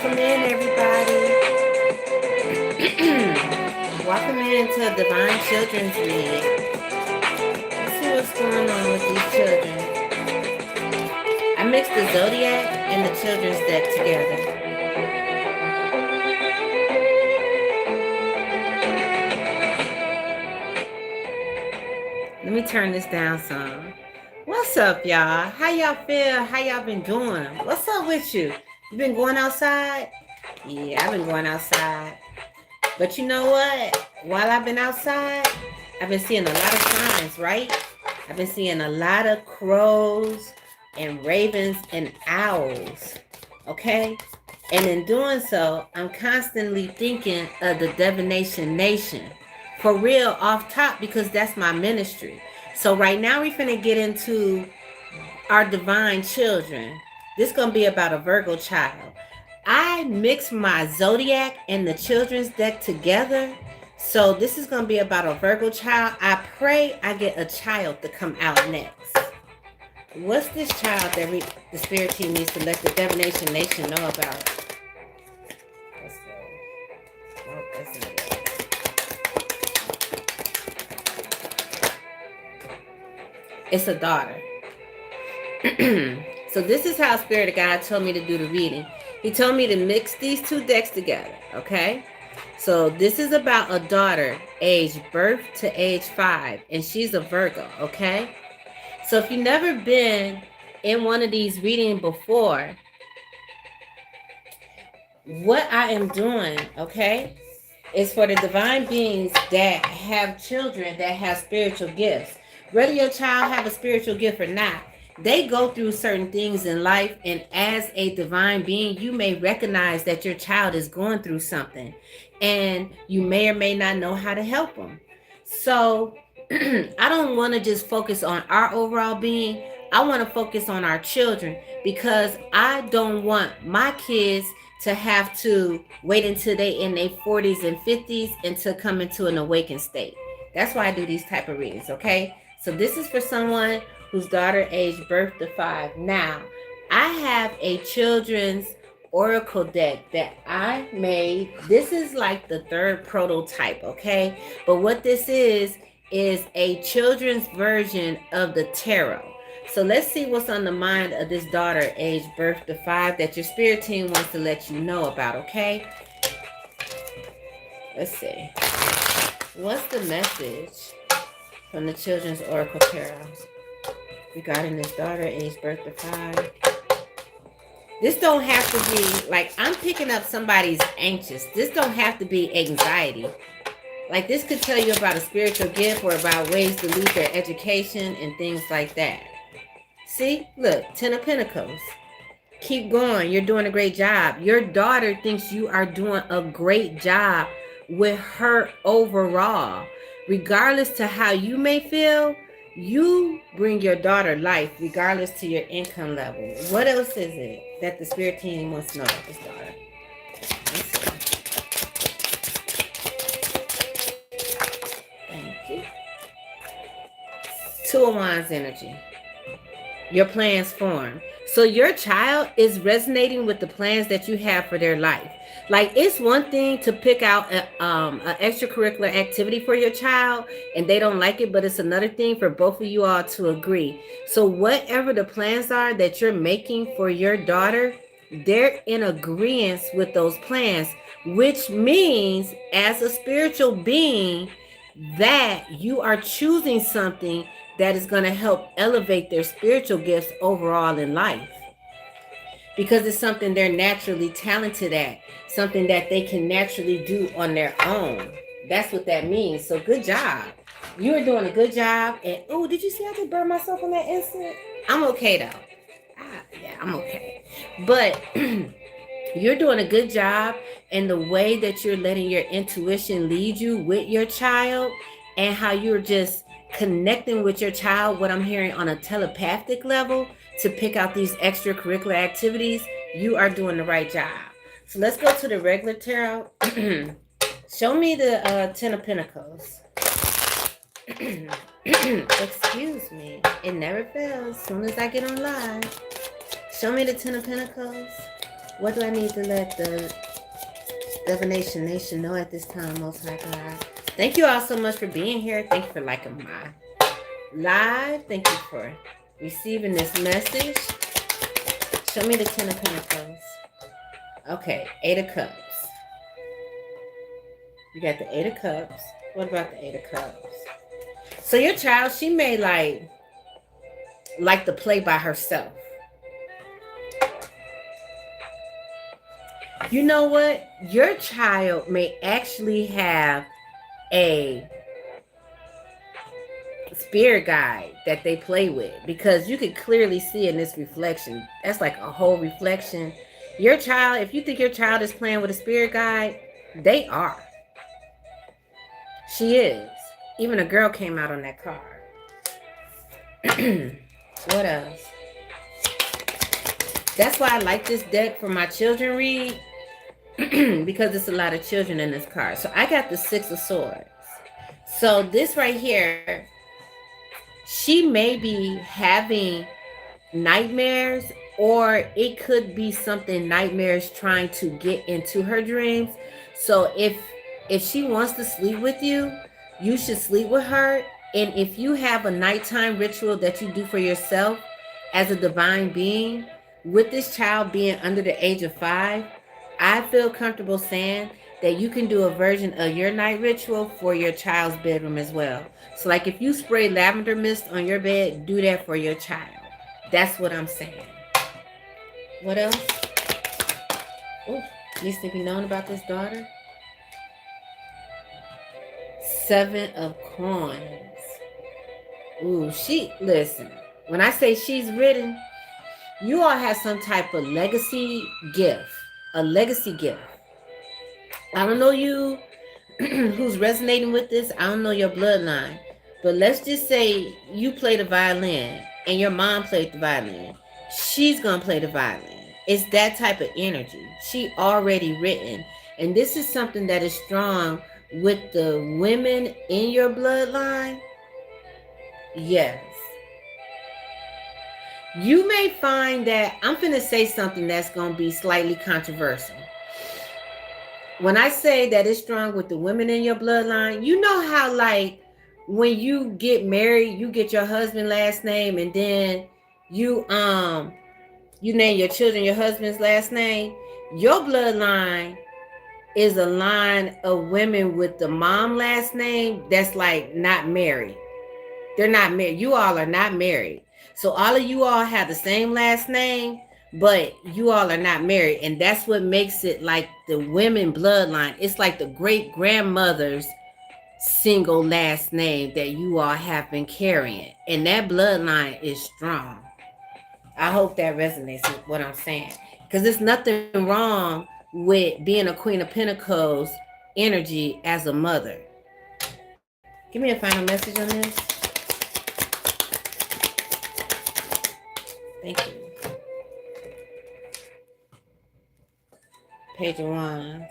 Welcome in, everybody. Welcome into Divine Children's Reading. Let's see what's going on with these children. I mixed the Zodiac and the Children's deck together. Let me turn this down some. What's up, y'all? How y'all feel? How y'all been doing? What's up with you? You been going outside? Yeah, I've been going outside. But you know what? While I've been outside, I've been seeing a lot of signs, right? I've been seeing a lot of crows and ravens and owls, okay? And in doing so, I'm constantly thinking of the Divination Nation. For real, off top, because that's my ministry. So right now we're finna get into our divine children. This is gonna be about a Virgo child. I mixed my Zodiac and the Children's deck together. So this is going to be about a Virgo child. I pray I get a child to come out next. What's this child that the Spirit Team needs to let the Divination Nation know about? It's a daughter. So this is how Spirit of God told me to do the reading. He told me to mix these two decks together, okay? So this is about a daughter, age birth to age 5, and she's a Virgo, okay? So if you've never been in one of these readings before, what I am doing, okay, is for the divine beings that have children that have spiritual gifts. Whether your child have a spiritual gift or not, they go through certain things in life, and as a divine being, you may recognize that your child is going through something, and you may or may not know how to help them. So I don't want to just focus on our overall being. I want to focus on our children, because I don't want my kids to have to wait until they in their 40s and 50s and to come into an awakened state. That's why I do these type of readings, okay? So this is for someone whose daughter aged birth to 5. Now, I have a children's oracle deck that I made. This is like the 3rd prototype, okay? But what this is a children's version of the tarot. So let's see what's on the mind of this daughter aged birth to 5 that your Spirit Team wants to let you know about, okay? Let's see. What's the message from the Children's Oracle Tarot regarding this daughter aged birth to 5? This don't have to be, like, I'm picking up somebody's anxious. This don't have to be anxiety. Like, this could tell you about a spiritual gift or about ways to lose their education and things like that. See? Look, 10 of Pentacles. Keep going. You're doing a great job. Your daughter thinks you are doing a great job with her overall. Regardless to how you may feel, you bring your daughter life regardless to your income level. What else is it that the Spirit Team wants to know about this daughter? Thank you. 2 of Wands energy. Your plans form. So your child is resonating with the plans that you have for their life. Like, it's one thing to pick out an extracurricular activity for your child and they don't like it, but it's another thing for both of you all to agree. So whatever the plans are that you're making for your daughter, they're in agreement with those plans, which means as a spiritual being that you are choosing something that is going to help elevate their spiritual gifts overall in life. Because it's something they're naturally talented at, something that they can naturally do on their own. That's what that means. So good job. You are doing a good job. And oh, did you see I just burned myself on that instant? I'm okay though. Yeah, I'm okay. But you're doing a good job in the way that you're letting your intuition lead you with your child, and how you're just connecting with your child, what I'm hearing on a telepathic level, to pick out these extracurricular activities. You are doing the right job. So let's go to the regular tarot. Show me the 10 of Pentacles. Excuse me. It never fails. As soon as I get on live. Show me the 10 of Pentacles. What do I need to let the Divination Nation know at this time, Most High God? Thank you all so much for being here. Thank you for liking my live. Thank you for receiving this message. Show me the 10 of Pentacles. Okay, 8 of Cups. You got the 8 of Cups. What about the 8 of Cups? So your child, she may like to play by herself. You know what? Your child may actually have a spirit guide that they play with, because you could clearly see in this reflection. That's like a whole reflection. Your child, if you think your child is playing with a spirit guide, they are. She is. Even a girl came out on that card. What else? That's why I like this deck for my children read, because there's a lot of children in this card. So I got the 6 of Swords. So this right here, she may be having nightmares, or it could be something nightmares trying to get into her dreams. So if she wants to sleep with you, you should sleep with her. And if you have a nighttime ritual that you do for yourself as a divine being, with this child being under the age of 5, I feel comfortable saying that you can do a version of your night ritual for your child's bedroom as well. So like if you spray lavender mist on your bed, do that for your child. That's what I'm saying. What else? Oh, needs to be known about this daughter. 7 of Coins. Ooh, listen, when I say she's written, you all have some type of legacy gift. A legacy gift. I don't know you who's resonating with this. I don't know your bloodline. But let's just say you play the violin and your mom played the violin. She's going to play the violin. It's that type of energy. She already written. And this is something that is strong with the women in your bloodline. Yes. You may find that, I'm finna say something that's going to be slightly controversial. When I say that it's strong with the women in your bloodline, you know how like when you get married, you get your husband's last name, and then you name your children your husband's last name. Your bloodline is a line of women with the mom last name that's like not married. They're not married. You all are not married. So all of you all have the same last name, but you all are not married. And that's what makes it like the women bloodline. It's like the great grandmother's single last name that you all have been carrying. And that bloodline is strong. I hope that resonates with what I'm saying. Because there's nothing wrong with being a Queen of Pentacles energy as a mother. Give me a final message on this. Thank you. Page of Wands.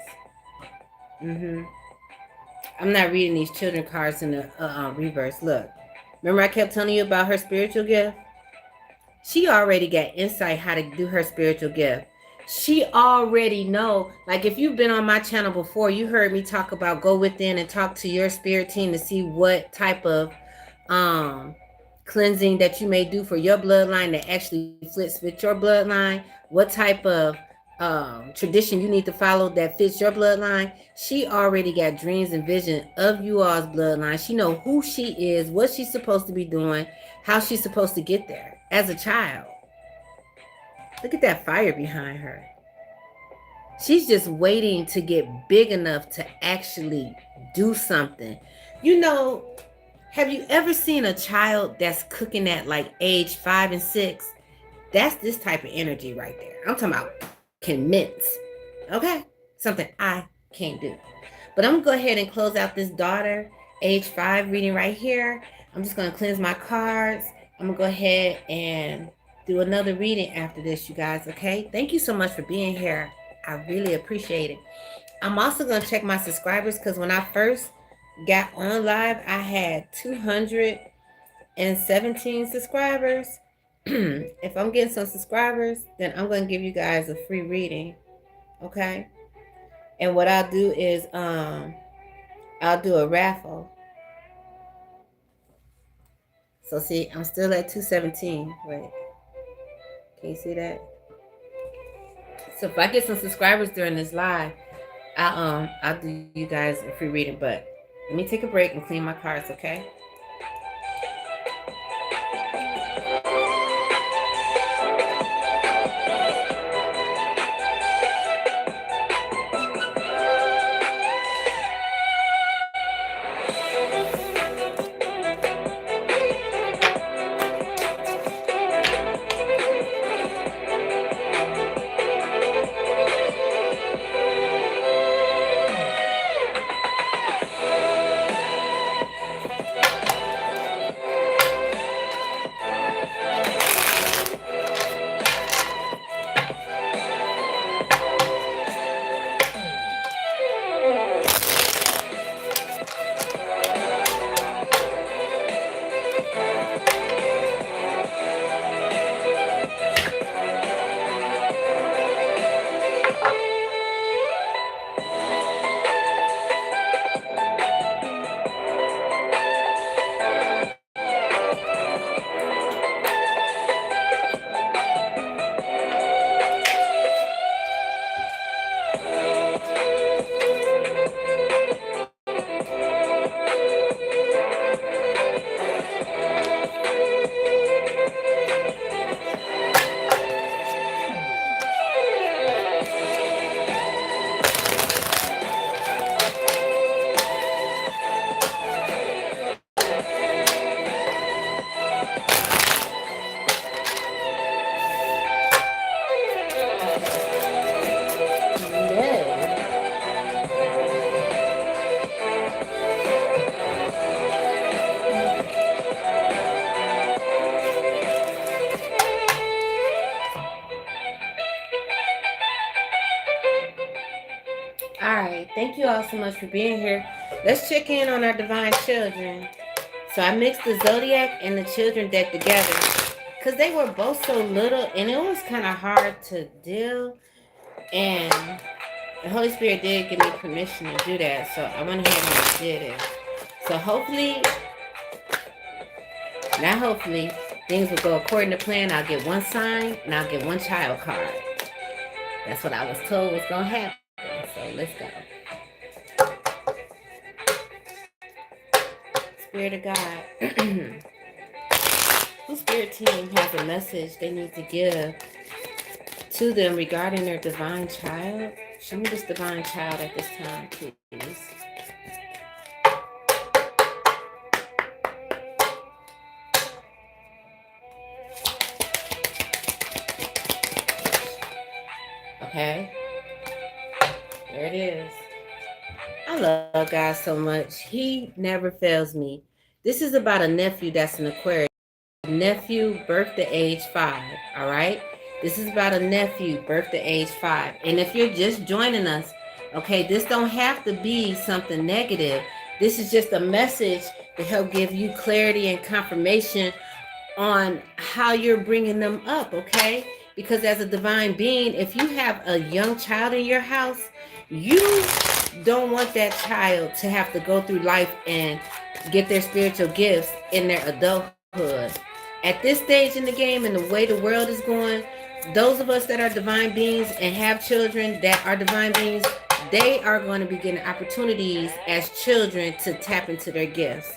I'm not reading these children cards in the reverse. Look. Remember I kept telling you about her spiritual gift? She already got insight how to do her spiritual gift. She already know. Like if you've been on my channel before, you heard me talk about go within and talk to your spirit team to see what type of cleansing that you may do for your bloodline that actually fits with your bloodline. What type of tradition you need to follow that fits your bloodline. She already got dreams and vision of you all's bloodline. She know who she is, what she's supposed to be doing, how she's supposed to get there as a child. Look at that fire behind her. She's just waiting to get big enough to actually do something. You know, have you ever seen a child that's cooking at like age 5 and 6? That's this type of energy right there. I'm talking about can mince. Okay? Something I can't do. But I'm going to go ahead and close out this daughter, age 5 reading right here. I'm just going to cleanse my cards. I'm going to go ahead and do another reading after this, you guys, okay? Thank you so much for being here. I really appreciate it. I'm also going to check my subscribers because when I first got on live, I had 217 subscribers. If I'm getting some subscribers, then I'm going to give you guys a free reading. Okay. And what I'll do is I'll do a raffle. So see, I'm still at 217. Wait, can you see that? So if I get some subscribers during this live, I'll do you guys a free reading. But let me take a break and clean my cards, okay? All right, thank you all so much for being here. Let's check in on our divine children. So I mixed the zodiac and the children deck together because they were both so little and it was kind of hard to deal. And the Holy Spirit did give me permission to do that, so I went ahead and did it. So hopefully, not hopefully, things will go according to plan. I'll get one sign and I'll get one child card. That's what I was told was going to happen. So let's go. Spirit of God. Whose spirit team has a message they need to give to them regarding their divine child? Show me this divine child at this time, please. Okay. There it is. I love God so much. He never fails me. This is about a nephew that's an Aquarius. Nephew, birth to age 5. All right. This is about a nephew, birth to age 5. And if you're just joining us, okay, this don't have to be something negative. This is just a message to help give you clarity and confirmation on how you're bringing them up, okay? Because as a divine being, if you have a young child in your house, you don't want that child to have to go through life and get their spiritual gifts in their adulthood. At this stage in the game and the way the world is going, those of us that are divine beings and have children that are divine beings, they are going to be getting opportunities as children to tap into their gifts.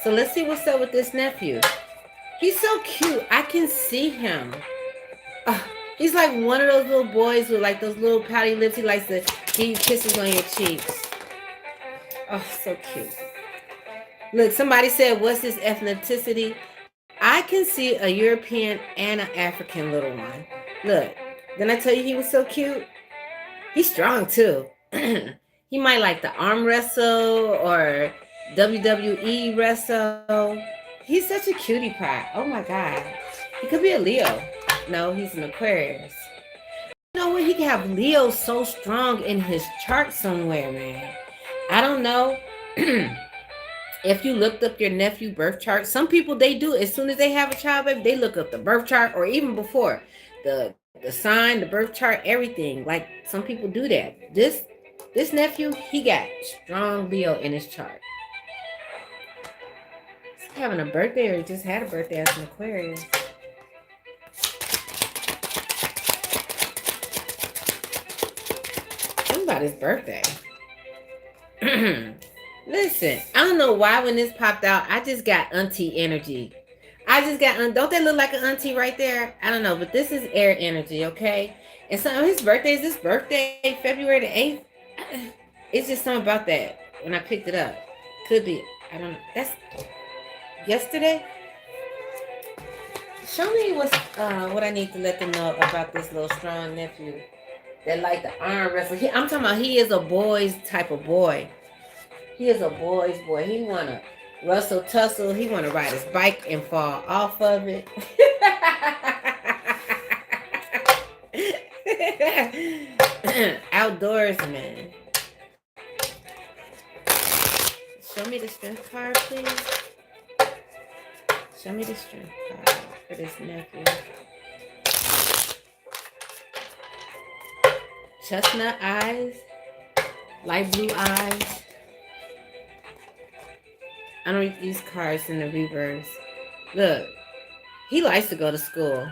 So let's see what's up with this nephew. He's so cute. I can see him. He's like one of those little boys with like those little pouty lips. He likes to give you kisses on your cheeks. Oh, so cute. Look, somebody said, what's his ethnicity? I can see a European and an African little one. Look, didn't I tell you he was so cute? He's strong too. He might like the arm wrestle or WWE wrestle. He's such a cutie pie. Oh my God. He could be a Leo. No, he's an Aquarius. You know what? He can have Leo so strong in his chart somewhere, man. I don't know. If you looked up your nephew birth chart, some people, they do. As soon as they have a child, baby, they look up the birth chart or even before. The the sign, the birth chart, everything. Like some people do that. This nephew, he got strong Leo in his chart. He's having a birthday or he just had a birthday as an Aquarius. Somebody's birthday. Listen, I don't know why when this popped out, I just got auntie energy. I just got, don't that look like an auntie right there? I don't know, but this is air energy, okay? And so his birthday is this birthday, February the 8th. It's just something about that when I picked it up. Could be, I don't know. That's yesterday. Show me what I need to let them know about this little strong nephew that like the arm wrestle. I'm talking about he is a boy's type of boy. He is a boy's boy. He wanna rustle tussle. He wanna ride his bike and fall off of it. Outdoors, man. Show me the strength card, please. Show me the strength card for this nephew. Chestnut eyes, light blue eyes. I don't read these cards in the reverse. Look, he likes to go to school.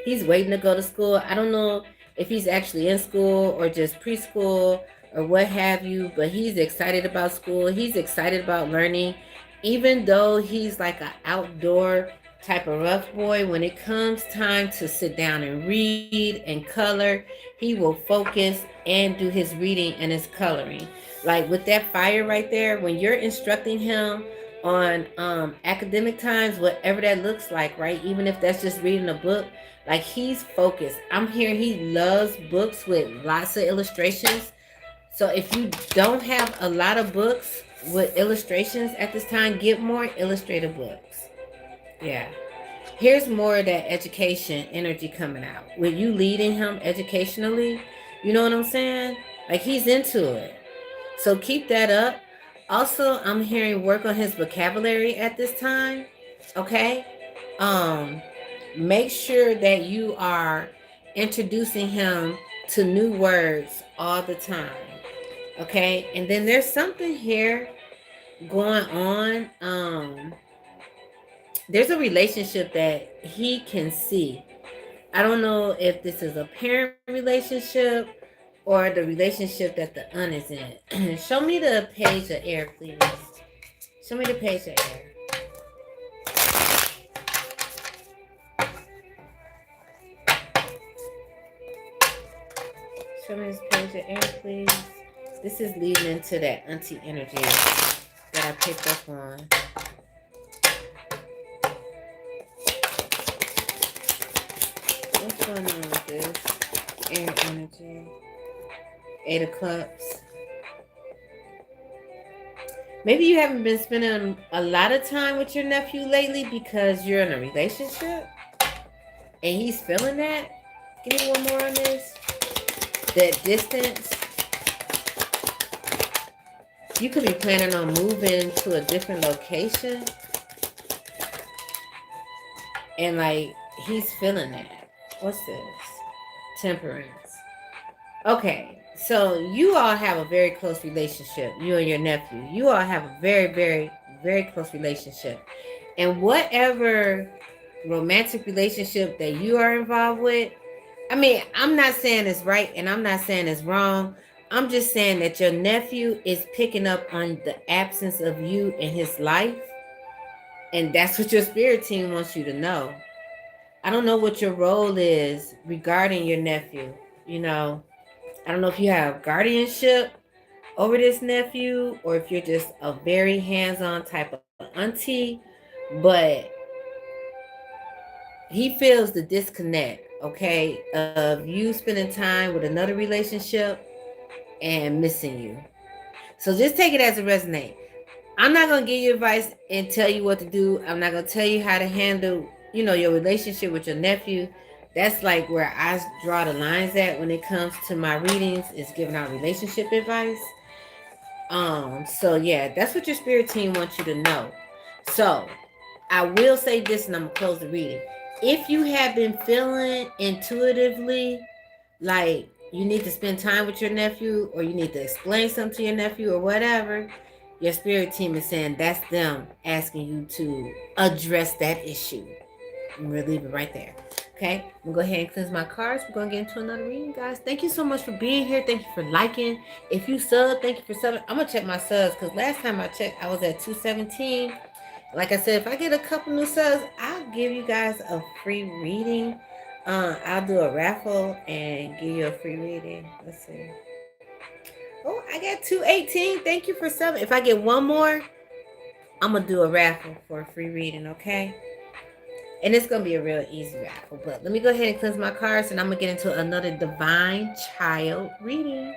He's waiting to go to school. I don't know if he's actually in school or just preschool or what have you, but he's excited about school. He's excited about learning. Even though he's like an outdoor type of rough boy, when it comes time to sit down and read and color, he will focus and do his reading and his coloring. Like with that fire right there, when you're instructing him on academic times, whatever that looks like, right? Even if that's just reading a book, like he's focused. I'm hearing he loves books with lots of illustrations. So if you don't have a lot of books with illustrations at this time, get more illustrated books. Yeah. Here's more of that education energy coming out. With you leading him educationally, you know what I'm saying? Like he's into it. So keep that up. Also, I'm hearing work on his vocabulary at this time. Okay? Make sure that you are introducing him to new words all the time. Okay? And then there's something here going on. There's a relationship that he can see. I don't know if this is a parent relationship or the relationship that the aunt is in. Show me the page of air, please. Show me the page of air. Show me this page of air, please. This is leading into that auntie energy that I picked up on. What's going on with this? Air energy. 8 of Cups. Maybe you haven't been spending a lot of time with your nephew lately because you're in a relationship and he's feeling that. Give me one more on this. That distance. You could be planning on moving to a different location. And like, he's feeling that. What's this? Temperance. Okay, so you all have a very close relationship, you and your nephew. You all have a very, very, very close relationship. And whatever romantic relationship that you are involved with, I mean, I'm not saying it's right and I'm not saying it's wrong. I'm just saying that your nephew is picking up on the absence of you in his life. And that's what your spirit team wants you to know. I don't know what your role is regarding your nephew. You know, I don't know if you have guardianship over this nephew or if you're just a very hands-on type of auntie, but he feels the disconnect, okay, of you spending time with another relationship and missing you. So just take it as a resonate. I'm not going to give you advice and tell you what to do. I'm not going to tell you how to handle, you know, your relationship with your nephew. That's like where I draw the lines at when it comes to my readings, is giving out relationship advice. So yeah, that's what your spirit team wants you to know. So I will say this and I'm gonna close the reading. if you have been feeling intuitively like you need to spend time with your nephew, or you need to explain something to your nephew, or whatever, your spirit team is saying that's them asking you to address that issue. I'm gonna leave it right there. Okay, I'm gonna go ahead and cleanse my cards. We're gonna get into another reading, guys. Thank you so much for being here. Thank you for liking. If you sub, thank you for subbing. I'm gonna check my subs because last time I checked, I was at 217. Like I said, if I get a couple new subs, I'll give you guys a free reading. I'll do a raffle and give you a free reading. Let's see. Oh, I got 218. Thank you for subbing. If I get one more, I'm gonna do a raffle for a free reading. Okay. And it's going to be a real easy raffle. But let me go ahead and cleanse my cards, and I'm going to get into another divine child reading.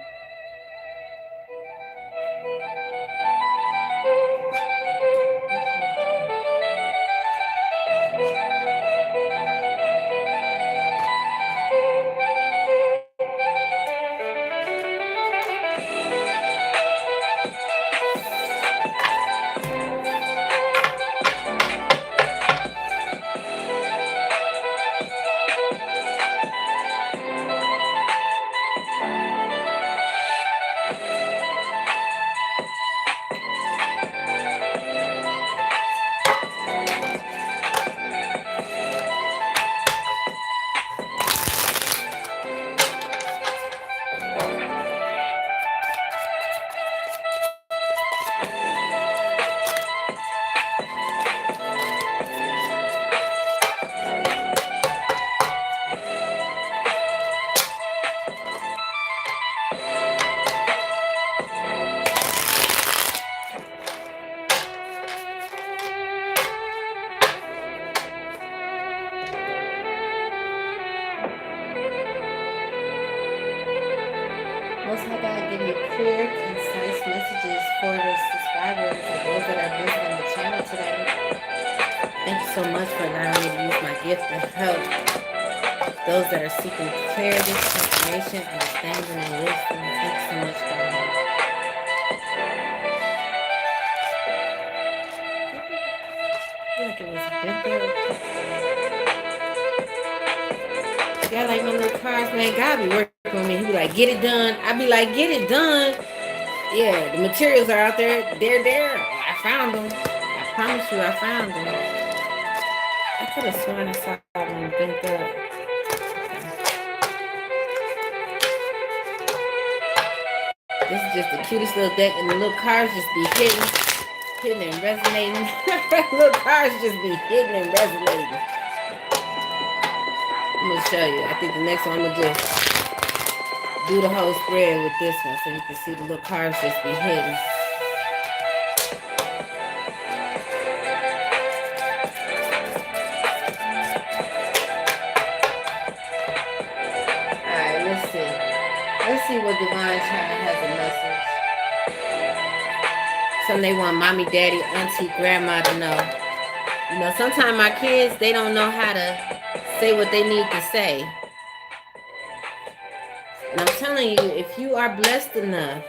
Most High God, give me clear, concise messages for the subscribers and those that are visiting the channel today. Thank you so much for allowing me to use my gift to help those that are seeking clarity, confirmation, understanding, and wisdom. Thank you so much, God. Like it was yeah, like my little cards, man. God be working with me. He be like, get it done. I be like, get it done. Yeah, the materials are out there. They're there. I found them. I promise you, I found them. I could have sworn I saw them bent up. This is just the cutest little deck, and the little cards just be hitting and resonating. Little cards just be hitting and resonating. I'm gonna show you. I think the next one I'm gonna just do the whole spread with this one, so you can see the little cards just be hitting. Alright, let's see. Let's see what Divine Child has a message. Something they want mommy, daddy, auntie, grandma to know. You know, sometimes my kids, they don't know how to say what they need to say. And I'm telling you, if you are blessed enough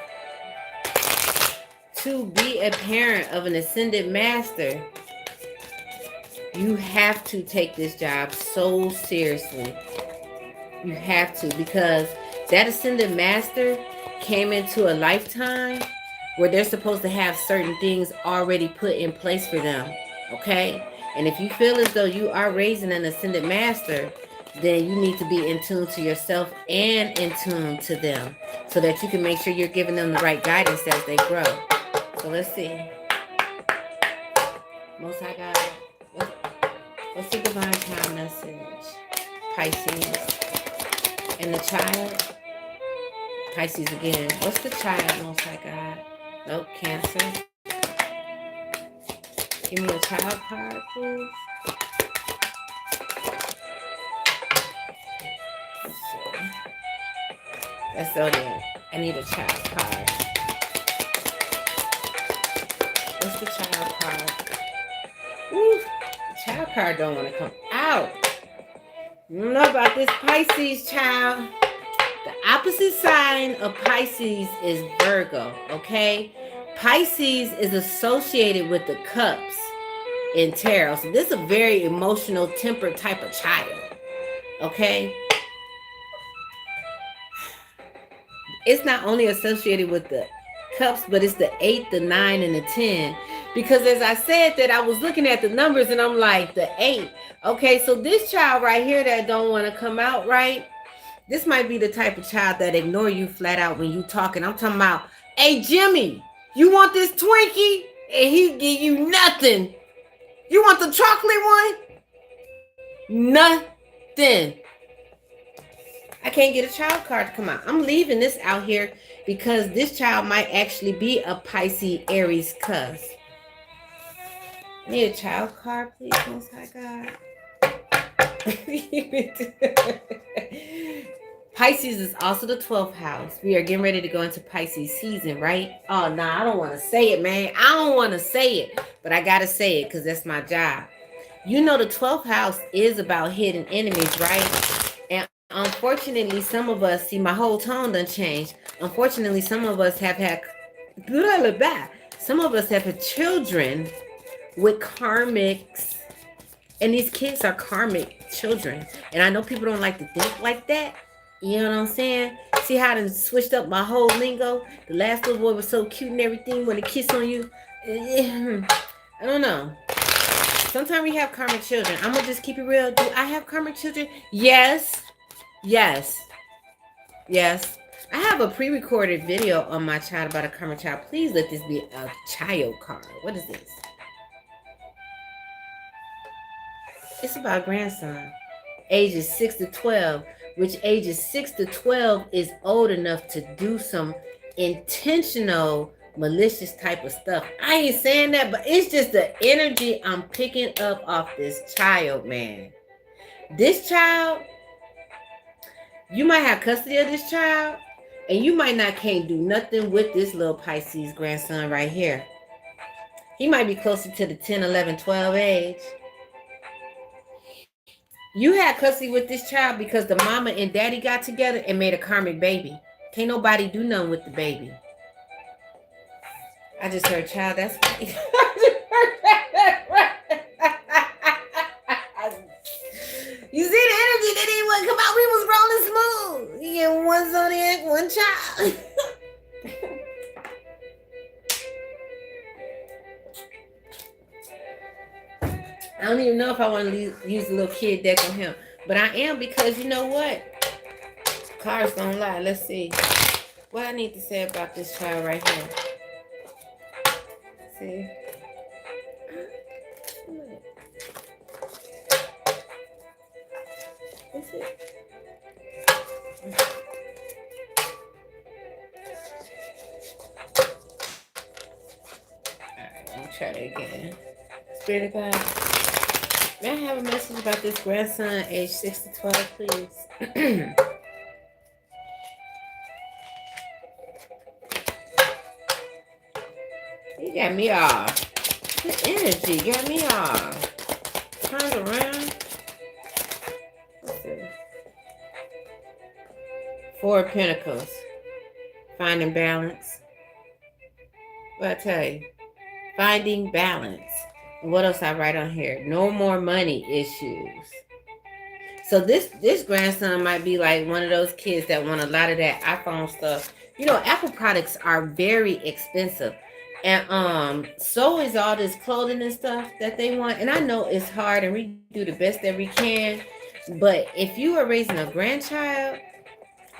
to be a parent of an ascended master, you have to take this job so seriously. You have to, because that ascended master came into a lifetime where they're supposed to have certain things already put in place for them. Okay? And if you feel as though you are raising an ascended master, then you need to be in tune to yourself and in tune to them, so that you can make sure you're giving them the right guidance as they grow. So let's see. Most High God, what's the Divine Child message? Pisces. And the child? Pisces again. What's the child, Most High God? Nope, Cancer. Give me a child card, please. Let's see. That's Zodiac. I need a child card. What's the child card? Ooh, the child card don't want to come out. You don't know about this Pisces, child. The opposite sign of Pisces is Virgo, okay? Pisces is associated with the cups. in tarot. So this is a very emotional, tempered type of child. Okay? It's not only associated with the cups, but it's the 8, the 9, and the 10. Because as I said that, I was looking at the numbers and I'm like, the 8. Okay, so this child right here that don't want to come out right, this might be the type of child that ignore you flat out when you talking. I'm talking about, hey, Jimmy, you want this Twinkie? And he give you nothing. You want the chocolate one? Nothing. I can't get a child card to come out. I'm leaving this out here because this child might actually be a Pisces Aries cusp. Need a child card, please, Most High God. Pisces is also the 12th house. We are getting ready to go into Pisces season, right? Oh, nah, I don't want to say it, man. I don't want to say it, but I got to say it because that's my job. You know the 12th house is about hidden enemies, right? And unfortunately, some of us, see, my whole tone done changed. Unfortunately, some of us have had, some of us have had children with karmics, and these kids are karmic children. And I know people don't like to think like that. You know what I'm saying? See how I done switched up my whole lingo? The last little boy was so cute and everything when he kissed on you. I don't know. Sometimes we have karmic children. I'm going to just keep it real. Do I have karmic children? Yes. Yes. Yes. I have a pre-recorded video on my child about a karmic child. Please let this be a child card. What is this? It's about grandson. Ages 6 to 12. Which ages 6 to 12 is old enough to do some intentional, malicious type of stuff. I ain't saying that, but it's just the energy I'm picking up off this child, man. This child, you might have custody of this child, and you might not can't do nothing with this little Pisces grandson right here. He might be closer to the 10, 11, 12 age. You had custody with this child because the mama and daddy got together and made a karmic baby. Can't nobody do nothing with the baby. I just heard child, that's right. You see the energy that didn't want to come out. We was rolling smooth. You get one zodiac, one child. I don't even know if I want to use a little kid deck on him. But I am, because you know what? Cards don't lie. Let's see. What I need to say about this child right here. See? What's it? Alright, let me try that again. Spirit of God, may I have a message about this grandson, age 6 to 12, please? You got me off. The energy got me off. Turned around. What's this? 4 of Pentacles. Finding balance. What I tell you? Finding balance. What else I write on here? No more money issues. So this grandson might be like one of those kids that want a lot of that iPhone stuff. You know, Apple products are very expensive. And so is all this clothing and stuff that they want. And I know it's hard and we do the best that we can. But if you are raising a grandchild,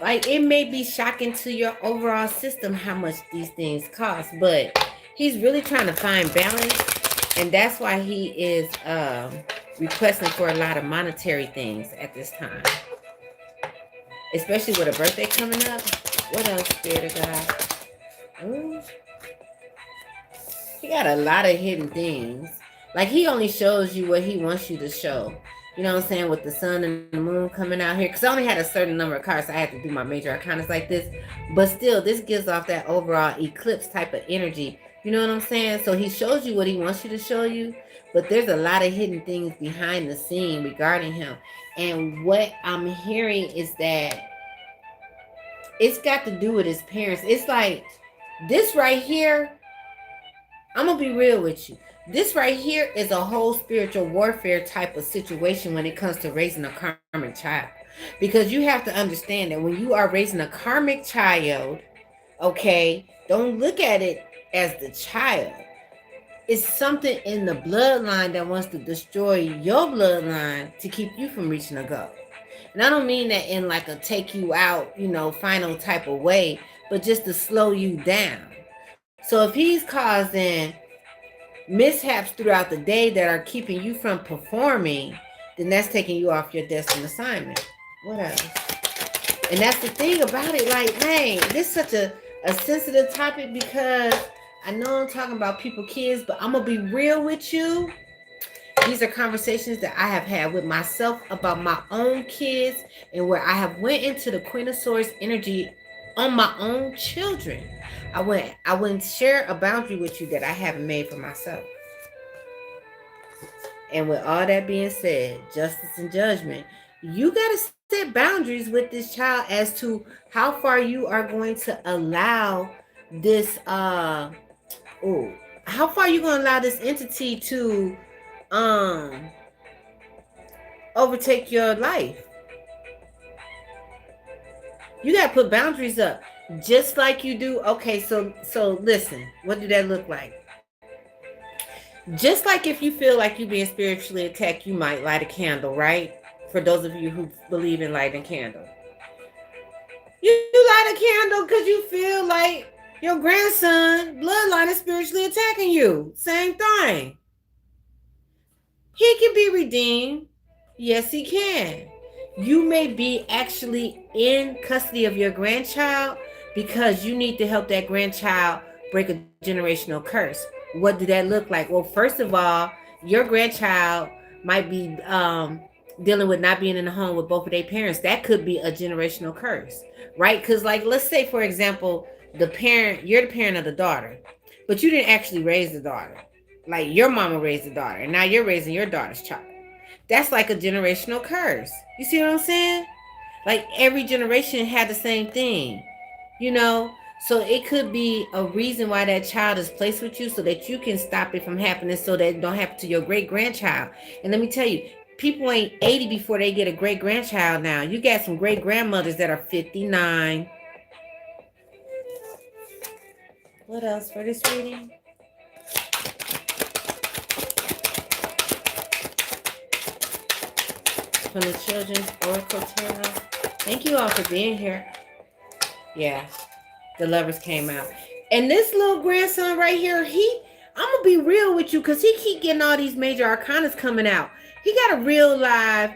like, it may be shocking to your overall system how much these things cost. But he's really trying to find balance. And that's why he is requesting for a lot of monetary things at this time. Especially with a birthday coming up. What else, Spirit of God? Ooh. He got a lot of hidden things. Like, he only shows you what he wants you to show. You know what I'm saying? With the sun and the moon coming out here. Because I only had a certain number of cards, so I had to do my major arcanas like this. But still, this gives off that overall eclipse type of energy. You know what I'm saying? So he shows you what he wants you to show you. But there's a lot of hidden things behind the scene regarding him. And what I'm hearing is that it's got to do with his parents. It's like this right here. I'm going to be real with you. This right here is a whole spiritual warfare type of situation when it comes to raising a karmic child. Because you have to understand that when you are raising a karmic child, okay, don't look at it as the child. It's something in the bloodline that wants to destroy your bloodline to keep you from reaching a goal. And I don't mean that in like a take you out, final type of way, but just to slow you down. So if he's causing mishaps throughout the day that are keeping you from performing, then that's taking you off your destined assignment. What else? And that's the thing about it. Like, man, this is such a sensitive topic because I know I'm talking about people, kids, but I'm going to be real with you. These are conversations that I have had with myself about my own kids and where I have went into the Queen of Swords energy on my own children. I wouldn't share a boundary with you that I haven't made for myself. And with all that being said, justice and judgment, you got to set boundaries with this child as to how far you are going to allow this how far you going to allow this entity to overtake your life. You got to put boundaries up just like you do. Okay, so listen, what do that look like? Just like if you feel like you're being spiritually attacked, you might light a candle, right? For those of you who believe in lighting a candle. You light a candle because you feel like your grandson bloodline is spiritually attacking you. Same thing. He can be redeemed. Yes, he can. You may be actually in custody of your grandchild because you need to help that grandchild break a generational curse. What did that look like? Well, first of all, your grandchild might be dealing with not being in the home with both of their parents. That could be a generational curse, right? Because, like, let's say, for example, you're the parent of the daughter, but you didn't actually raise the daughter. Like, your mama raised the daughter, and now you're raising your daughter's child. That's like a generational curse. You see what I'm saying? Like, every generation had the same thing, So it could be a reason why that child is placed with you so that you can stop it from happening so that it don't happen to your great-grandchild. And let me tell you, people ain't 80 before they get a great-grandchild now. You got some great-grandmothers that are 59. What else for this reading? From the Children's Oracle Tarot. Thank you all for being here. Yeah, the Lovers came out. And this little grandson right here, I'm going to be real with you because he keep getting all these major arcanas coming out. He got a real live,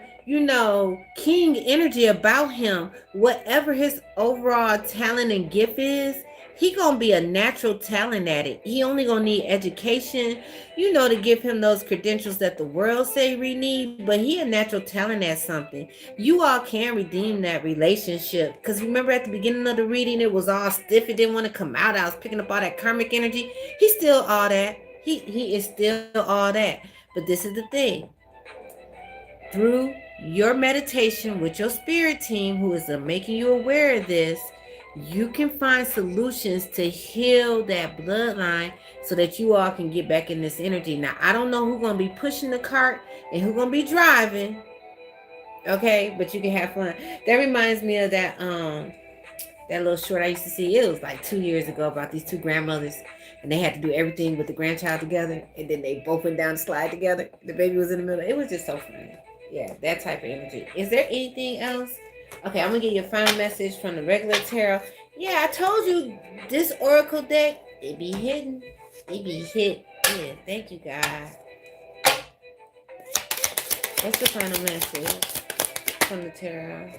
king energy about him. Whatever his overall talent and gift is, he gonna be a natural talent at it. He only gonna need education, to give him those credentials that the world say we need, but he a natural talent at something. You all can redeem that relationship. Because remember at the beginning of the reading, it was all stiff. It didn't want to come out. I was picking up all that karmic energy. He's still all that. He is still all that. But this is the thing. Through your meditation with your spirit team, who is making you aware of this, you can find solutions to heal that bloodline so that you all can get back in this energy. Now, I don't know who's going to be pushing the cart and who's going to be driving. Okay, but you can have fun. That reminds me of that little short I used to see. It was like 2 years ago about these two grandmothers, and they had to do everything with the grandchild together, and then they both went down the slide together. The baby was in the middle. It was just so funny. Yeah, that type of energy. Is there anything else? Okay, I'm going to give you a final message from the regular tarot. Yeah, I told you this oracle deck, it be hidden. It be hit. Yeah, thank you, God. What's the final message from the tarot?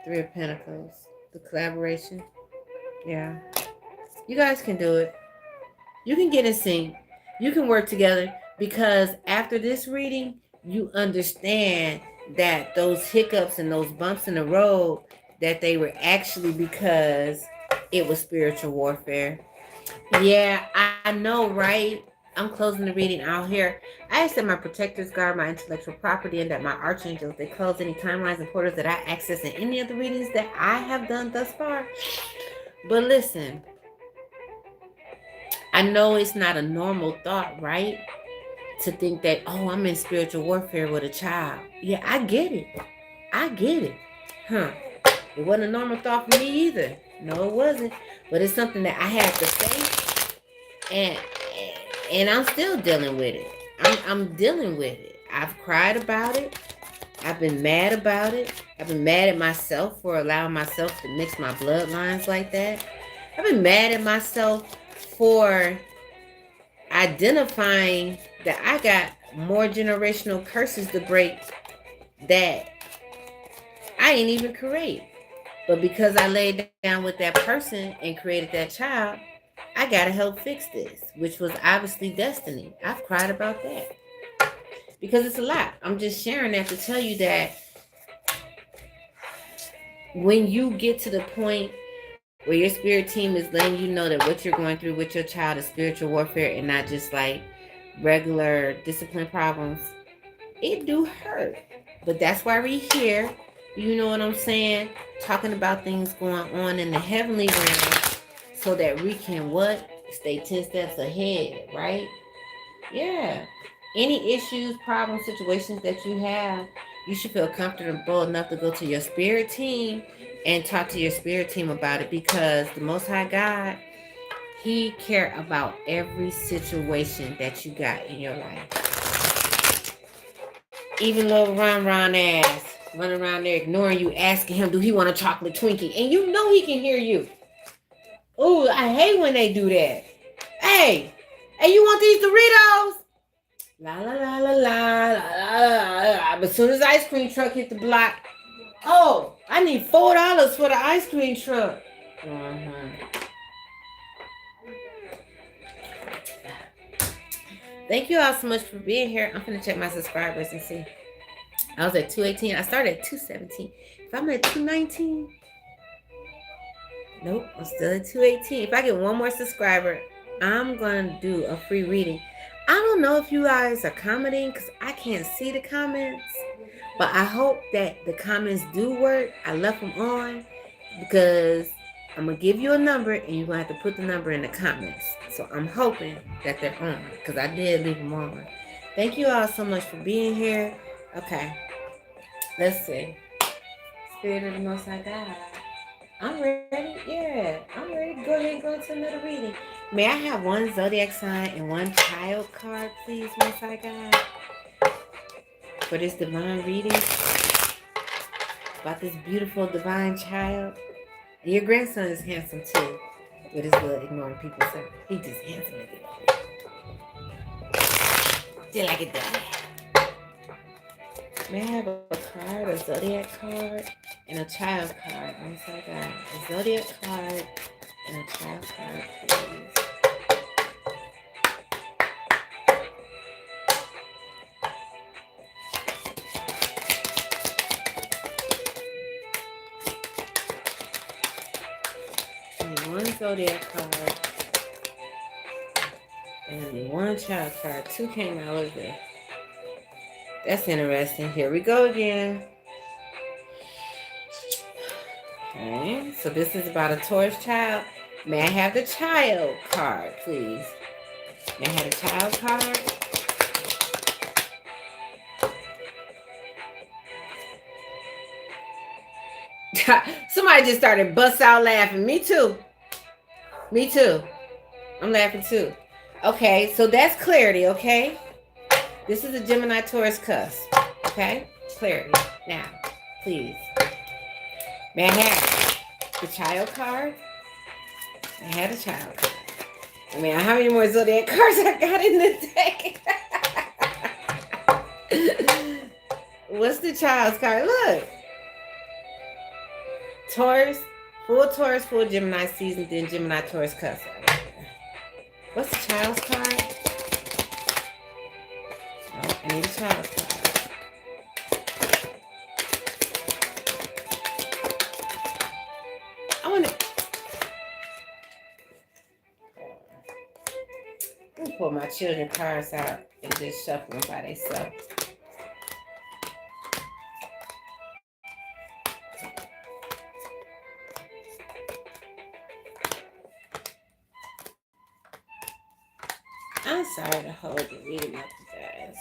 Three of Pentacles. The collaboration. Yeah. You guys can do it. You can get in sync. You can work together because after this reading, you understand that those hiccups and those bumps in the road, that they were actually because it was spiritual warfare. Yeah, I know, right? I'm closing the reading out here. I ask that my protectors guard my intellectual property and that my archangels, they close any timelines and portals that I access in any of the readings that I have done thus far. But listen, I know it's not a normal thought, right? To think that, oh, I'm in spiritual warfare with a child. Yeah, I get it. I get it. Huh. It wasn't a normal thought for me either. No, it wasn't. But it's something that I had to face, and I'm still dealing with it. I'm dealing with it. I've cried about it. I've been mad about it. I've been mad at myself for allowing myself to mix my bloodlines like that. I've been mad at myself for identifying that I got more generational curses to break that I ain't even create. But because I laid down with that person and created that child, I gotta help fix this, which was obviously destiny. I've cried about that because it's a lot. I'm just sharing that to tell you that when you get to the point where your spirit team is letting you know that what you're going through with your child is spiritual warfare and not just like regular discipline problems, it do hurt. But that's why we're here. You know what I'm saying? Talking about things going on in the heavenly realm so that we can what? Stay 10 steps ahead, right? Yeah. Any issues, problems, situations that you have, you should feel comfortable enough to go to your spirit team and talk to your spirit team about it, because the Most High God, He cares about every situation that you got in your life. Even little Ron ass running around there ignoring you, asking him, do he want a chocolate Twinkie? And you know he can hear you. Ooh, I hate when they do that. Hey, you want these Doritos? La la la la la la la la. But as soon as the ice cream truck hit the block, oh, I need $4 for the ice cream truck. Thank you all so much for being here. I'm gonna check my subscribers and see. I was at 218. I started at 217. If I'm at 219, nope, I'm still at 218. If I get one more subscriber, I'm gonna do a free reading. I don't know if you guys are commenting because I can't see the comments, but I hope that the comments do work. I left them on because I'm gonna give you a number and you're gonna have to put the number in the comments. So I'm hoping that they're on because I did leave them on. Thank you all so much for being here. Okay, let's see. Spirit of the Most High God. I'm ready. Yeah, I'm ready to go ahead and go into another reading. May I have one zodiac sign and one child card, please, Most High God, for this divine reading about this beautiful divine child. And your grandson is handsome too, with his little ignoring people. So he just handsome as it. Just like it does. May I have a card, a zodiac card, and a child card? Most High God, a zodiac card and a child card, please. One zodiac card and one child card. Two came out of there. That's interesting. Here we go again. Okay, so this is about a Taurus child. May I have the child card, please? May I have the child card? Somebody just started bust out laughing. Me too. Me too. I'm laughing too. Okay, so that's clarity, okay? This is a Gemini Taurus cusp. Okay? Clarity. Now, please. May I have the child card? May I have the child card? I mean, how many more zodiac cards I got in the deck? What's the child's card? Look. Taurus, full Gemini season, then Gemini Taurus cusp. What's the child's card? Oh, I need a child's card. I want to... Let me pull my children cards out and just shuffle them by themselves. I'm sorry to hold the reading up, you guys.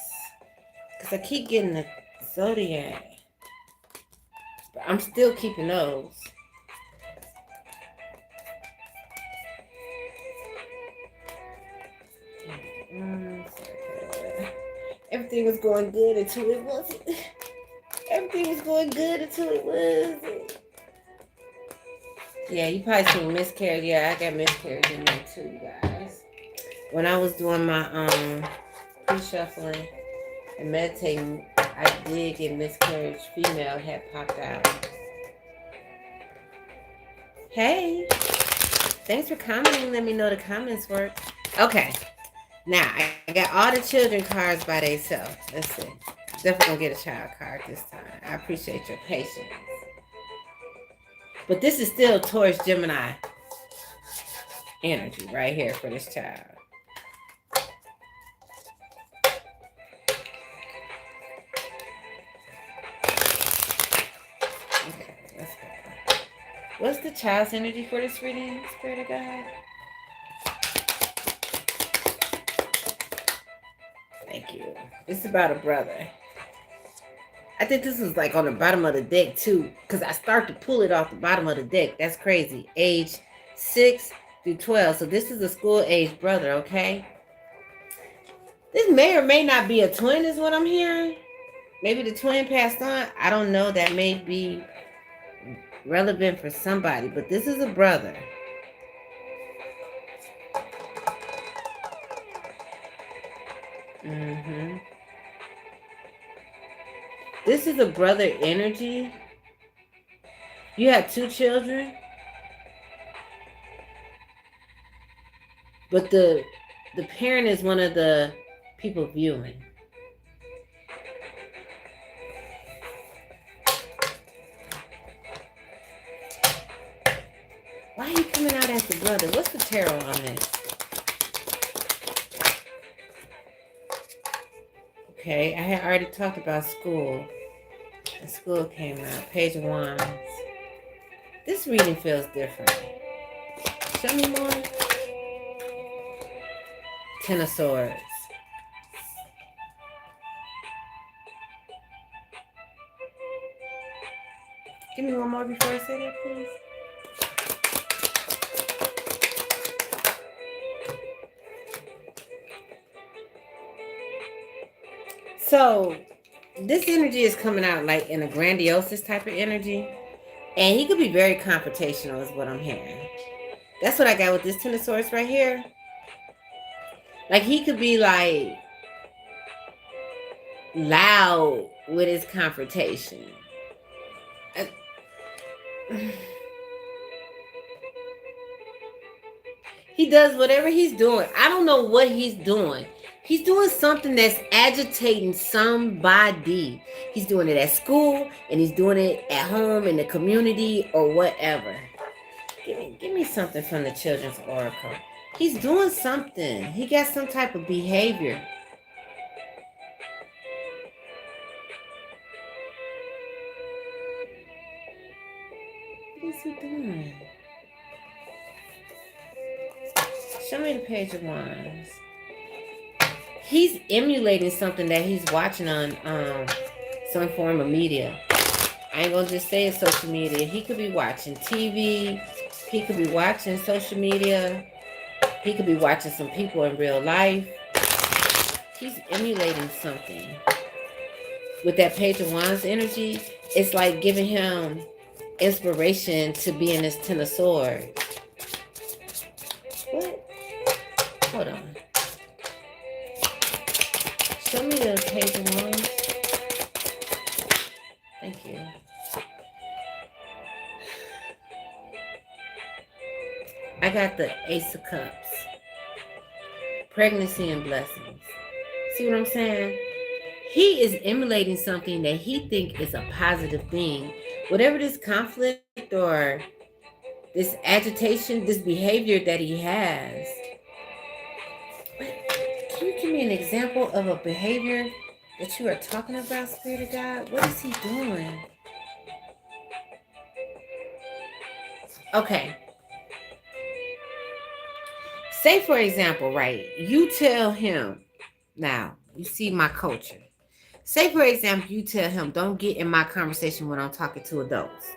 Because I keep getting the zodiac. But I'm still keeping those. Everything was going good until it wasn't. Everything was going good until it wasn't. Yeah, you probably seen miscarriage. Yeah, I got miscarriage in there too, you guys. When I was doing my pre-shuffling and meditating, I did get miscarriage. Female had popped out. Hey, thanks for commenting. Let me know the comments work. Okay, now I got all the children cards by themselves. Let's see. Definitely gonna get a child card this time. I appreciate your patience. But this is still Taurus Gemini energy right here for this child. Okay, let's go. What's the child's energy for this reading, Spirit of God? Thank you. It's about a brother. I think this is like on the bottom of the deck too, because I start to pull it off the bottom of the deck. That's crazy. Age 6 through 12. So this is a school age brother, okay? This may or may not be a twin is what I'm hearing. Maybe the twin passed on. I don't know. That may be relevant for somebody, but this is a brother. This is a brother energy. You have 2 children, but the parent is one of the people viewing. Why are you coming out as the brother? What's the tarot on this? Okay, I had already talked about school. And school came out. Page of Wands. This reading feels different. Show me more. 10 of Swords. Give me one more before I say that, please. So, this energy is coming out like in a grandiose type of energy. And he could be very confrontational is what I'm hearing. That's what I got with this 10 of Swords right here. Like he could be like loud with his confrontation. He does whatever he's doing. I don't know what he's doing. He's doing something that's agitating somebody. He's doing it at school and he's doing it at home in the community or whatever. Give me something from the Children's Oracle. He's doing something. He got some type of behavior. What is he doing? Show me the Page of Wands. He's emulating something that he's watching on some form of media. I ain't gonna just say it's social media. He could be watching TV. He could be watching social media. He could be watching some people in real life. He's emulating something. With that Page of Wands energy, it's like giving him inspiration to be in this 10 of Swords. What? Hold on. Show me the Page of Wands. Thank you. I got the Ace of Cups. Pregnancy and blessings. See what I'm saying? He is emulating something that he thinks is a positive thing. Whatever this conflict or this agitation, this behavior that he has. Can you give me an example of a behavior that you are talking about, Spirit of God? What is he doing? Okay. Say, for example, right, you tell him, now, you see my culture. Say, for example, you tell him, don't get in my conversation when I'm talking to adults.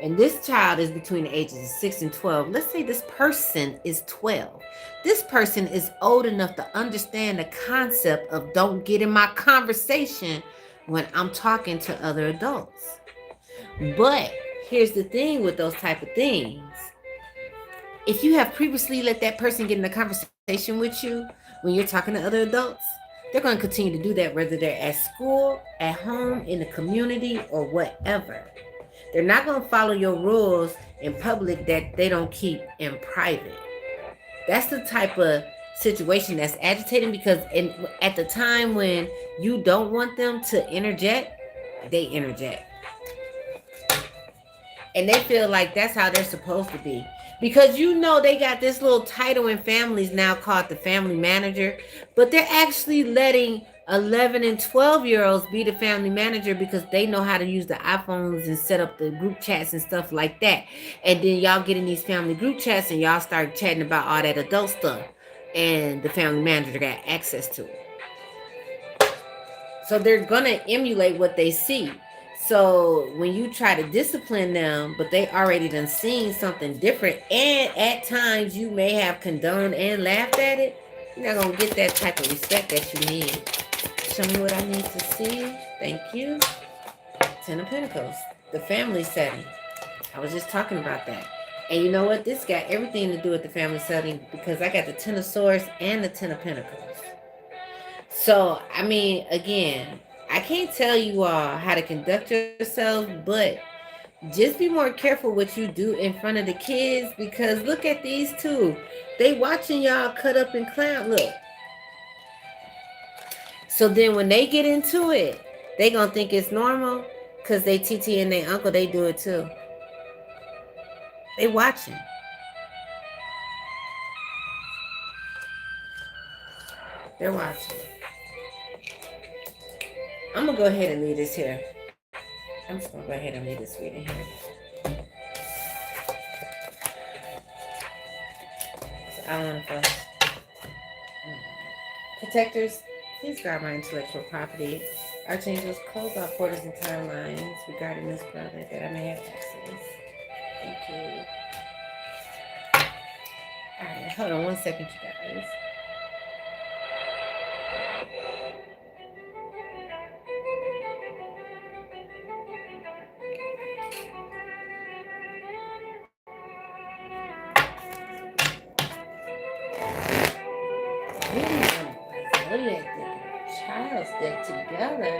And this child is between the ages of 6 and 12. Let's say this person is 12. This person is old enough to understand the concept of don't get in my conversation when I'm talking to other adults. But here's the thing with those type of things. If you have previously let that person get in a conversation with you when you're talking to other adults, they're going to continue to do that whether they're at school, at home, in the community, or whatever. They're not going to follow your rules in public that they don't keep in private. That's the type of situation that's agitating, because at the time when you don't want them to interject, they interject. And they feel like that's how they're supposed to be. Because you know they got this little title in families now called the family manager, but they're actually letting 11 and 12-year-olds be the family manager because they know how to use the iPhones and set up the group chats and stuff like that. And then y'all get in these family group chats and y'all start chatting about all that adult stuff. And the family manager got access to it. So they're going to emulate what they see. So when you try to discipline them, but they already done seen something different, and at times you may have condoned and laughed at it, you're not going to get that type of respect that you need. Show me what I need to see. Thank you. Ten of Pentacles. The family setting. I was just talking about that. And you know what? This got everything to do with the family setting, because I got the Ten of Swords and the Ten of Pentacles. So, I mean, again, I can't tell you all how to conduct yourself, but just be more careful what you do in front of the kids, because look at these two. They watching y'all cut up and clown. Look. So then when they get into it, they gonna think it's normal, because they TT and their uncle, they do it too. They watching. They're watching. I'm going to go ahead and leave this here. I'm just going to go ahead and leave this reading here. So I want to first. Protectors, please guard my intellectual property. Archangels, close off portals and timelines regarding this brother that I may have access. Thank you. Alright, hold on 1 second, you guys. Child's deck together.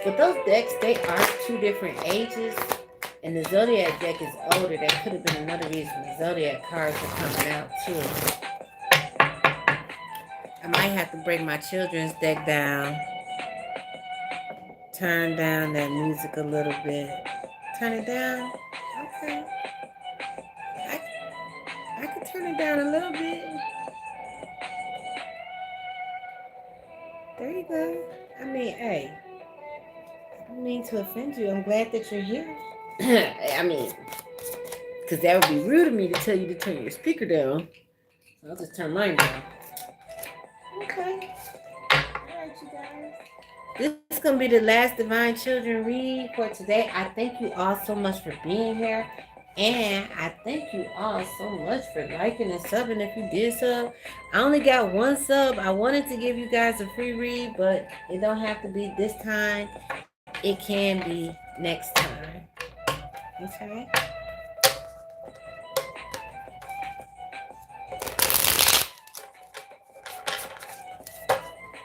But those decks, they are two different ages. And the Zodiac deck is older. That could have been another reason the Zodiac cards are coming out too. I might have to break my children's deck down. Turn down that music a little bit. Turn it down? Okay. I can turn it down a little bit. There you go. I mean, hey. I don't mean to offend you. I'm glad that you're here. I mean, because that would be rude of me to tell you to turn your speaker down. I'll just turn mine down. Okay. All right, you guys. This is going to be the last Divine Children read for today. I thank you all so much for being here. And I thank you all so much for liking and subbing if you did sub. I only got 1 sub. I wanted to give you guys a free read, but it don't have to be this time. It can be next time. Okay?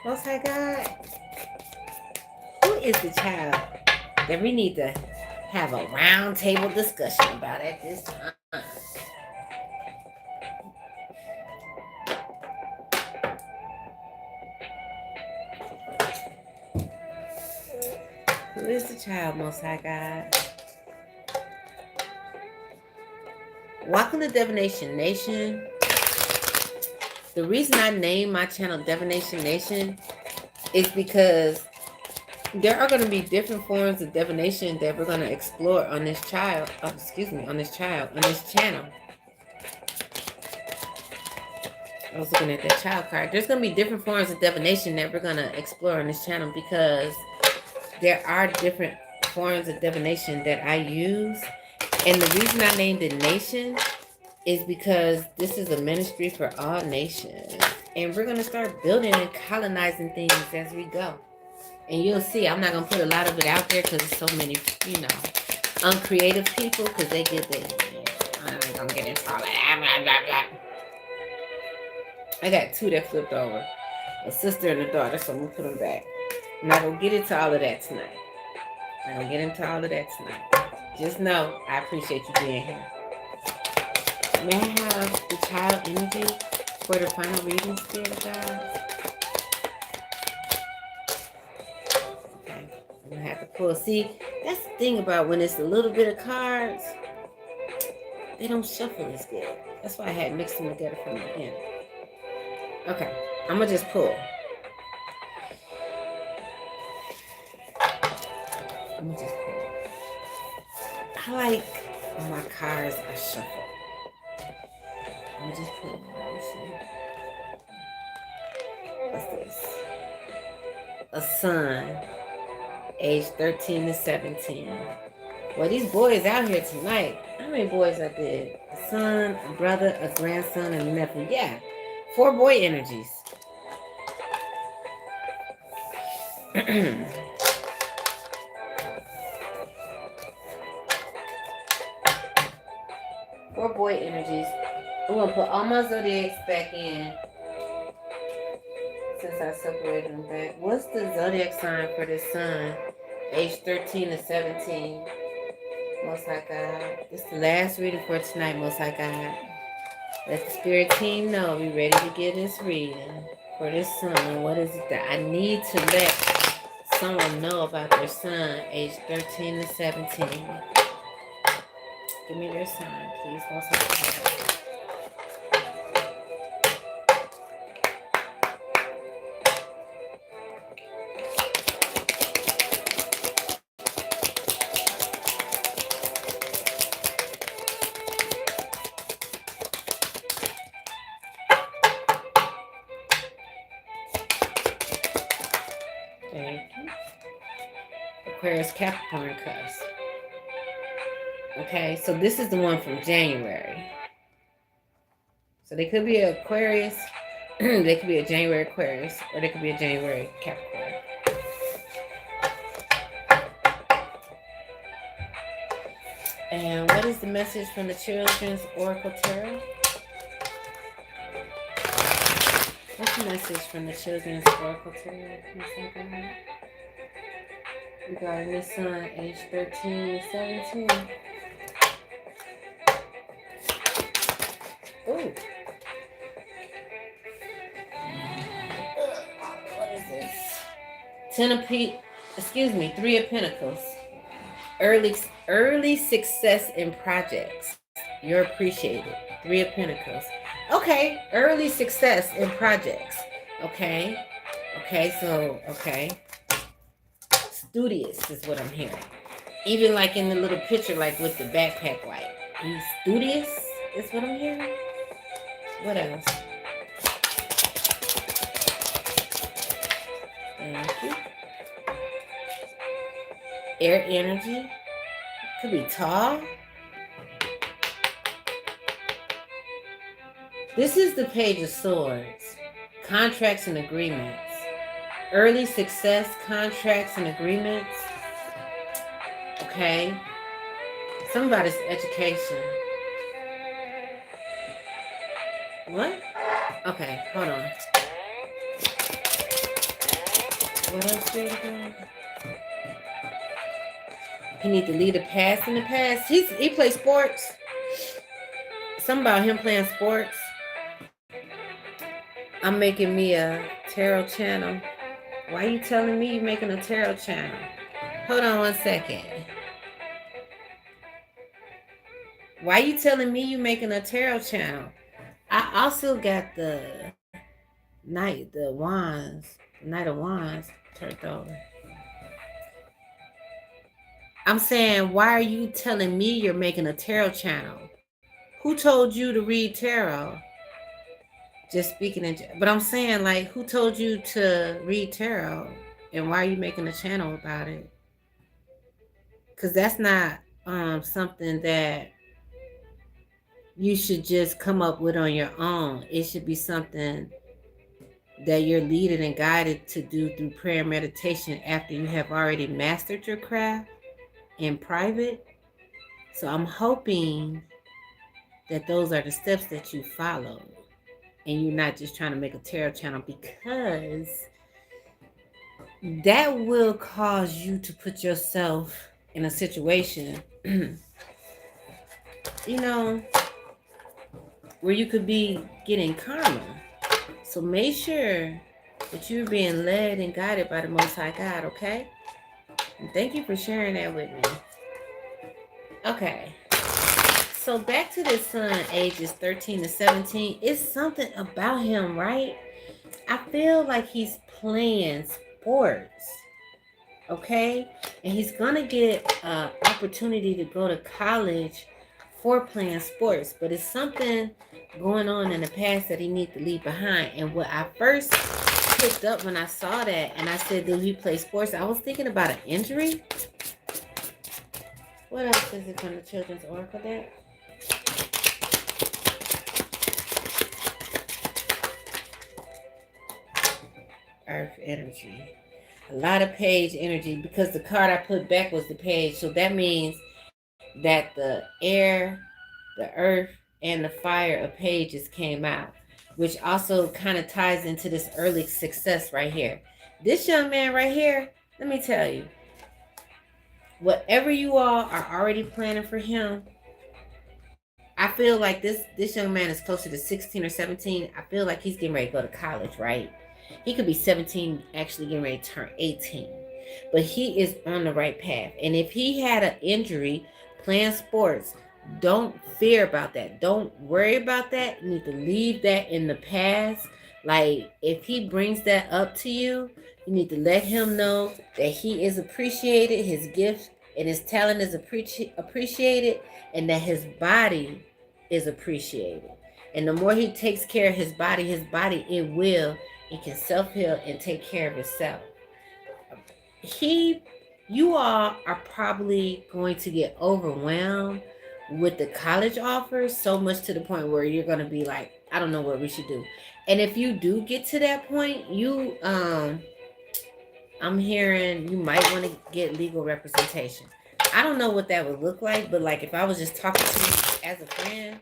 Most High God, who is the child that we need to have a round table discussion about at this time? Who is the child, Most High God? Welcome to Divination Nation. The reason I named my channel Divination Nation is because there are going to be different forms of divination that we're going to explore on this channel. I was looking at that child card. There's going to be different forms of divination that we're going to explore on this channel, because there are different forms of divination that I use. And the reason I named it Nation is because this is a ministry for all nations. And we're going to start building and colonizing things as we go. And you'll see, I'm not going to put a lot of it out there because there's so many, you know, uncreative people, because they get this. I'm not going to get into all that. I got two that flipped over. A sister and a daughter, so I'm going to put them back. I'm not going to get into all of that tonight. I'm not going to get into all of that tonight. Just know, I appreciate you being here. May I have the child energy for the final reading, Spirit of God? Okay, I'm going to have to pull. See, that's the thing about when it's a little bit of cards, they don't shuffle as good. That's why I had mixed them together from the beginning. Okay, I'm going to just pull. I'm going to just pull. I like my cards are shuffled. I'm just pull. Let's see. What's this? A son, age 13 to 17. Well, these boys out here tonight. How many boys I did? A son, a brother, a grandson, and a nephew. Yeah, 4 boy energies. 4 boy energies. I'm going to put all my zodiacs back in since I separated them back. What's the zodiac sign for this son, age 13 to 17? Most High God. This is the last reading for tonight, Most High God. Let the spirit team know we ready to get this reading for this son. What is it that I need to let someone know about their son, age 13 to 17? Give me their sign, please, Most High God. Thank you. Aquarius Capricorn cusp. Okay, so this is the one from January. So they could be an Aquarius, they could be a January Aquarius, or they could be a January Capricorn. And what is the message from the Children's Oracle Tarot? What's the message from the Children's Oracle Tarot? Regarding this son, age 13 to 17. Ooh. What is this? 3 of Pentacles. Early success in projects. You're appreciated. 3 of Pentacles. Okay, early success in projects. Okay. Okay. Studious is what I'm hearing. Even like in the little picture, like with the backpack, like he's studious is what I'm hearing. What else? Thank you. Air energy. Could be tall. This is the Page of Swords. Contracts and agreements. Early success, contracts and agreements. Okay. Something about his education. What? Okay, hold on. What else do you do? He needs to leave the past in the past. He plays sports. Something about him playing sports. I'm making me a tarot channel. Why are you telling me you're making a tarot channel? Hold on one second. Why are you telling me you're making a tarot channel? I also got the Knight of Wands turned over. I'm saying, why are you telling me you're making a tarot channel? Who told you to read tarot? Just speaking but I'm saying, like, who told you to read tarot, and why are you making a channel about it? Because that's not something that you should just come up with on your own. It should be something that you're leaded and guided to do through prayer and meditation after you have already mastered your craft in private. So I'm hoping that those are the steps that you follow, and you're not just trying to make a tarot channel, because that will cause you to put yourself in a situation, you know, where you could be getting karma. So make sure that you're being led and guided by the Most High God, okay? And thank you for sharing that with me. Okay. So back to this son, ages 13 to 17. It's something about him, right? I feel like he's playing sports, okay? And he's gonna get an opportunity to go to college for playing sports, but it's something going on in the past that he needs to leave behind. And what I first picked up when I saw that, and I said, did he play sports? I was thinking about an injury. What else is it from the Children's Oracle deck? Earth energy. A lot of page energy, because the card I put back was the page. So that means that the air, the earth, and the fire of pages came out, which also kind of ties into this early success right here. This young man right here, let me tell you, whatever you all are already planning for him, I feel like this young man is closer to 16 or 17. I feel like he's getting ready to go to college, right? He could be 17, actually getting ready to turn 18. But he is on the right path. And if he had an injury playing sports, don't fear about that. Don't worry about that. You need to leave that in the past. Like, if he brings that up to you, you need to let him know that he is appreciated, his gift and his talent is appreciated, and that his body is appreciated. And the more he takes care of his body, it can self-heal and take care of itself. You all are probably going to get overwhelmed with the college offers, so much to the point where you're going to be like, I don't know what we should do. And if you do get to that point, I'm hearing you might want to get legal representation. I don't know what that would look like, but like, if I was just talking to you as a friend,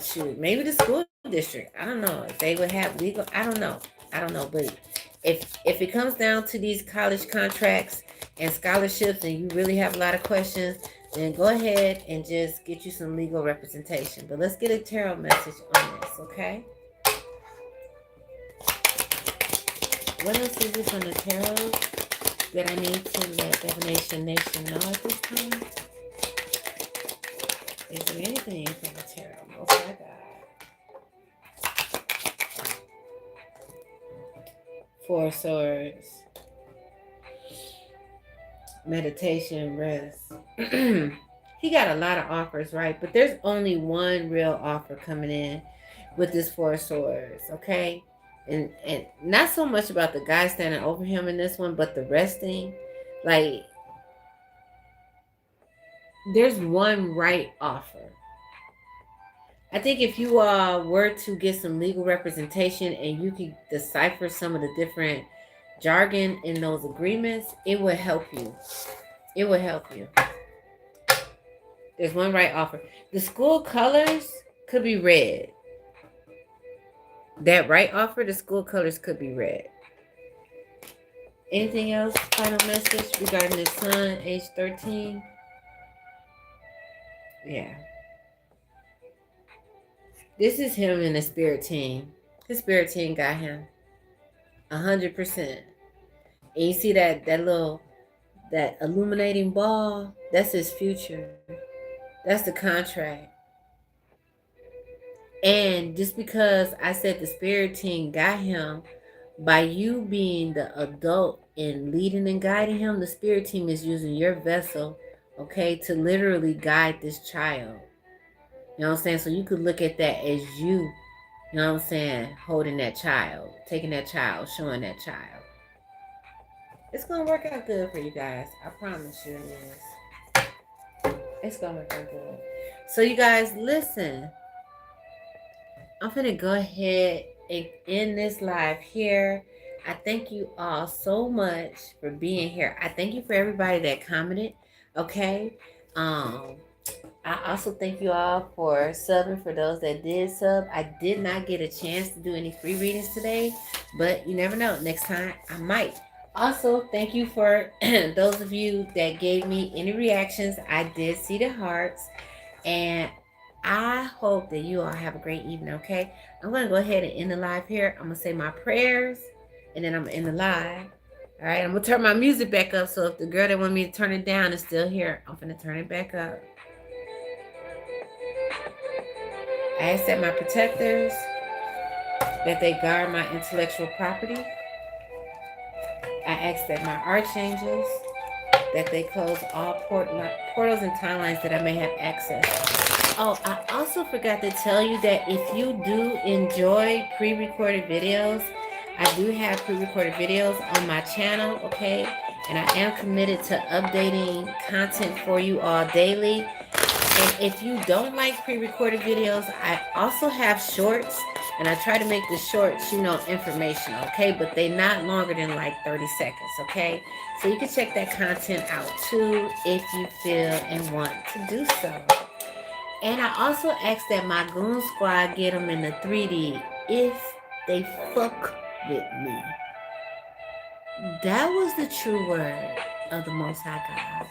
shoot, maybe the school district, I don't know if they would have legal. I don't know, but if it comes down to these college contracts and scholarships, and you really have a lot of questions, then go ahead and just get you some legal representation. But let's get a tarot message on this, okay? What else is this on the tarot that I need to let Divination Nation know at this time? Is there anything from the tarot? Most I got. Four of Swords. Meditation, rest. He got a lot of offers, right? But there's only one real offer coming in with this Four of Swords, okay? And not so much about the guy standing over him in this one, but the resting. Like, there's one right offer. I think if you were to get some legal representation and you could decipher some of the different jargon in those agreements, it would help you. It would help you. There's one right offer. The school colors could be red. That right offer, the school colors could be red. Anything else? Final message regarding his son, age 13? Yeah. This is him in the spirit team. His spirit team got him 100%. And you see that illuminating ball? That's his future. That's the contract. And just because I said the spirit team got him, by you being the adult and leading and guiding him, the spirit team is using your vessel, okay, to literally guide this child. You know what I'm saying? So you could look at that as you You know what I'm saying? Holding that child, taking that child, showing that child. It's going to work out good for you guys. I promise you it is. It's going to work out good. So you guys, listen. I'm going to go ahead and end this live here. I thank you all so much for being here. I thank you for everybody that commented. Okay. I also thank you all for subbing. For those that did sub, I did not get a chance to do any free readings today, but you never know. Next time I might. Also, thank you for those of you that gave me any reactions. I did see the hearts, and I hope that you all have a great evening, okay? I'm going to go ahead and end the live here. I'm going to say my prayers, and then I'm going to end the live. All right, I'm going to turn my music back up, so if the girl that wanted me to turn it down is still here, I'm going to turn it back up. I ask that my protectors, that they guard my intellectual property. I ask that my archangels, that they close all portals and timelines that I may have access. Oh, I also forgot to tell you that if you do enjoy pre-recorded videos, I do have pre-recorded videos on my channel, okay? And I am committed to updating content for you all daily. And if you don't like pre-recorded videos, I also have shorts, and I try to make the shorts, informational, okay? But they're not longer than like 30 seconds, okay? So you can check that content out too if you feel and want to do so. And I also ask that my Goon Squad get them in the 3D if they fuck with me. That was the true word of the Most High God.